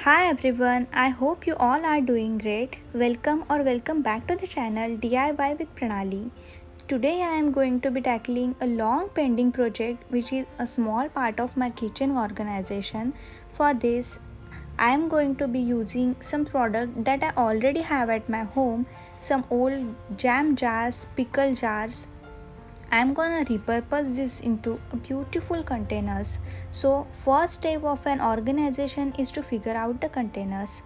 Hi everyone, I hope you all are doing great. Welcome back to the channel DIY with Pranali. Today I am going to be tackling a long pending project which is a small part of my kitchen organization. For this, I am going to be using some product that I already have at my home, some old jam jars, pickle jars, I'm gonna repurpose this into a beautiful containers. So first step of an organization is to figure out the containers.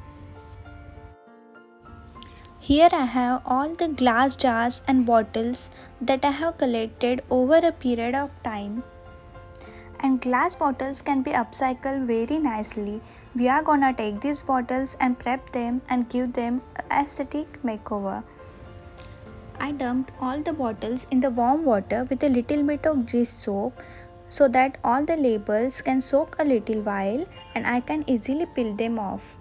Here I have all the glass jars and bottles that I have collected over a period of time. And glass bottles can be upcycled very nicely. We are gonna take these bottles and prep them and give them an aesthetic makeover. I dumped all the bottles in the warm water with a little bit of dish soap so that all the labels can soak a little while and I can easily peel them off.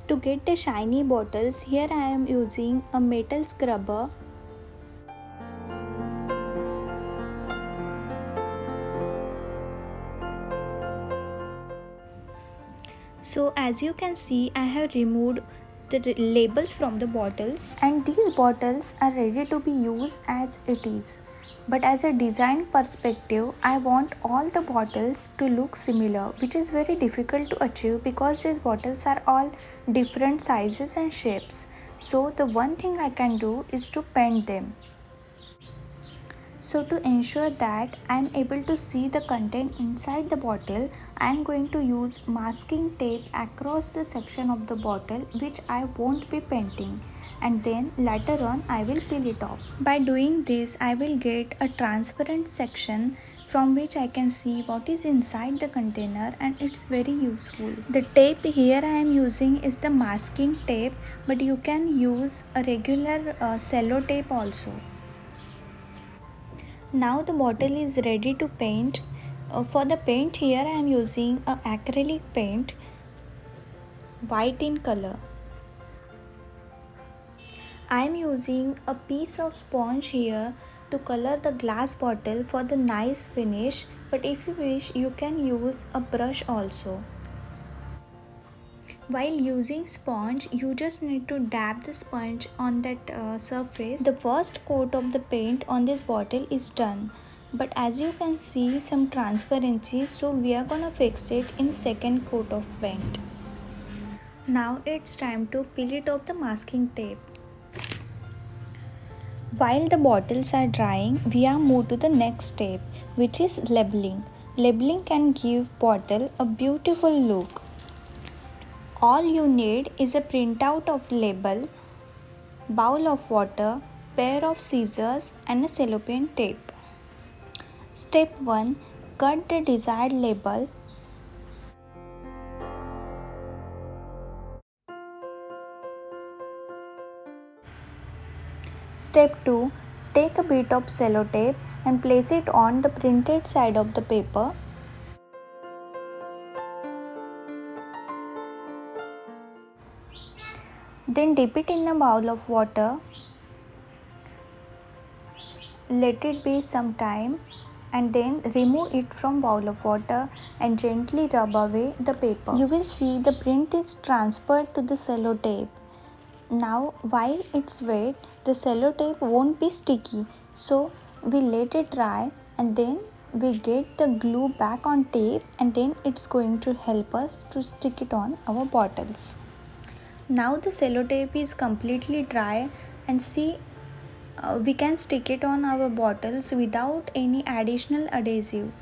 To get the shiny bottles, here I am using a metal scrubber. So as you can see, I have removed the labels from the bottles and these bottles are ready to be used as it is. But as a design perspective, I want all the bottles to look similar, which is very difficult to achieve because these bottles are all different sizes and shapes. So the one thing I can do is to paint them. So to ensure that I am able to see the content inside the bottle, I am going to use masking tape across the section of the bottle which I won't be painting, and then later on I will peel it off. By doing this, I will get a transparent section from which I can see what is inside the container, and it's very useful. The tape here I am using is the masking tape, but you can use a regular cello tape also. Now the bottle is ready to paint. For the paint here I am using a acrylic paint, white in color. I am using a piece of sponge here to color the glass bottle for the nice finish, but if you wish you can use a brush also. While using sponge, you just need to dab the sponge on that surface. The first coat of the paint on this bottle is done. But as you can see some transparency, so we are gonna fix it in second coat of paint. Now it's time to peel it off the masking tape. While the bottles are drying, we are moved to the next step, which is labeling. Labeling can give bottle a beautiful look. All you need is a printout of label, bowl of water, pair of scissors and a cellophane tape. Step 1. Cut the desired label. Step 2. Take a bit of sellotape and place it on the printed side of the paper. Then dip it in a bowl of water. Let it be some time and then remove it from bowl of water and gently rub away the paper. You will see the print is transferred to the sellotape. Now while it's wet, the sellotape won't be sticky, so we let it dry and then we get the glue back on tape and then it's going to help us to stick it on our bottles. Now the sellotape is completely dry and see we can stick it on our bottles without any additional adhesive.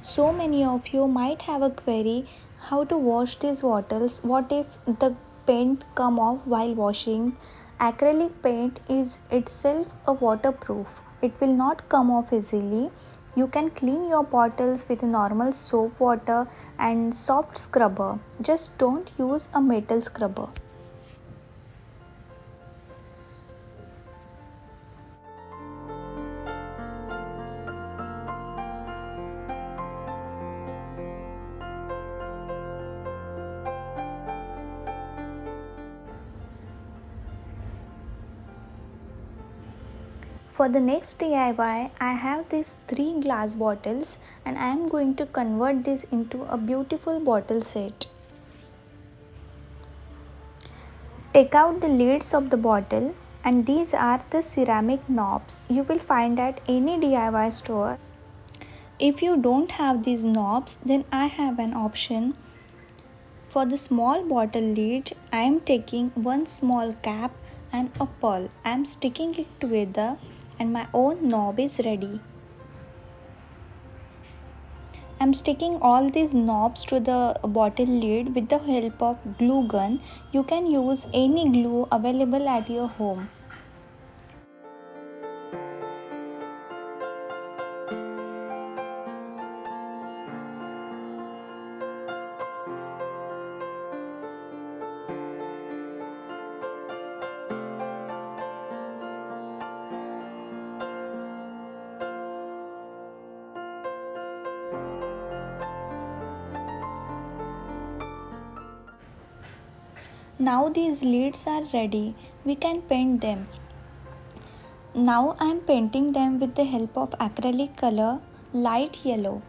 So many of you might have a query how to wash these bottles. What if the paint come off while washing? Acrylic paint is itself a waterproof. It will not come off easily. You can clean your bottles with normal soap water and soft scrubber. Just don't use a metal scrubber. For the next DIY, I have these 3 glass bottles and I am going to convert this into a beautiful bottle set. Take out the lids of the bottle, and these are the ceramic knobs you will find at any DIY store. If you don't have these knobs, then I have an option. For the small bottle lid, I am taking one small cap and a pearl. I am sticking it together and my own knob is ready. I am sticking all these knobs to the bottle lid with the help of glue gun. You can use any glue available at your home. Now these lids are ready. We can paint them. Now I am painting them with the help of acrylic color, light yellow.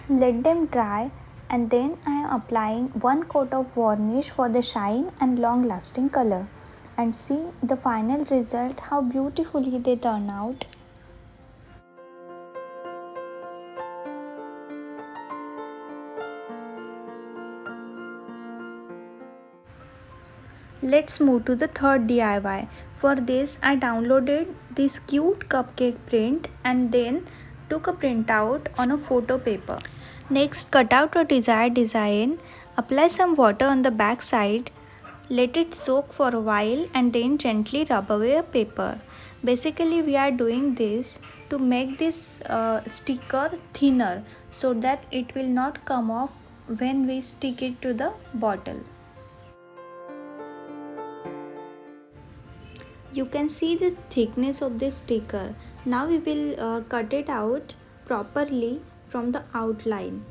Let them dry and then I am applying one coat of varnish for the shine and long lasting color. And see the final result, how beautifully they turn out. Let's move to the third DIY. For this I downloaded this cute cupcake print and then took a printout on a photo paper. Next, cut out a desired design, apply some water on the back side, let it soak for a while and then gently rub away a paper. Basically we are doing this to make this sticker thinner so that it will not come off when we stick it to the bottle. You can see the thickness of this sticker. Now we will cut it out properly from the outline.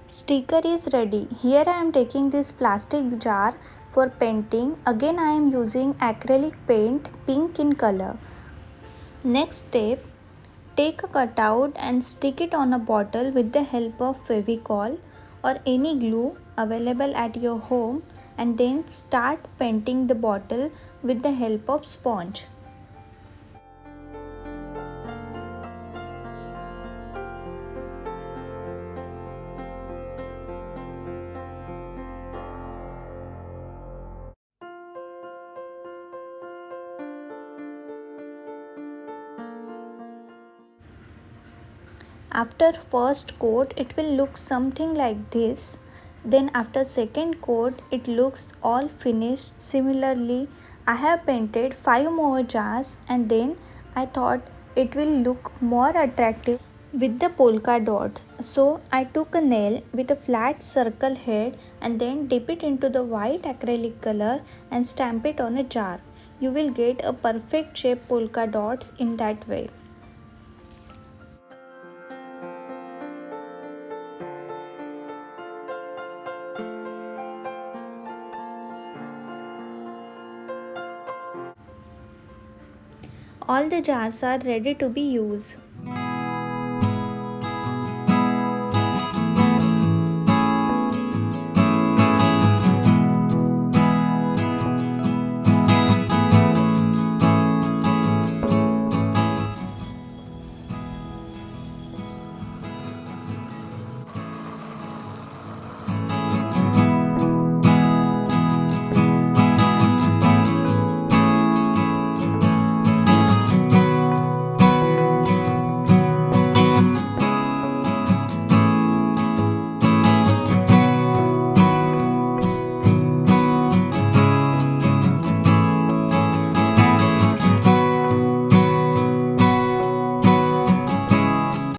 Sticker is ready. Here I am taking this plastic jar for painting. Again I am using acrylic paint, pink in color. Next step, take a cutout and stick it on a bottle with the help of Fevicol or any glue available at your home and then start painting the bottle with the help of sponge. After first coat it will look something like this. Then after second coat it looks all finished. Similarly I have painted 5 more jars and then I thought it will look more attractive with the polka dots. So I took a nail with a flat circle head and then dip it into the white acrylic color and stamp it on a jar. You will get a perfect shape polka dots in that way. All the jars are ready to be used.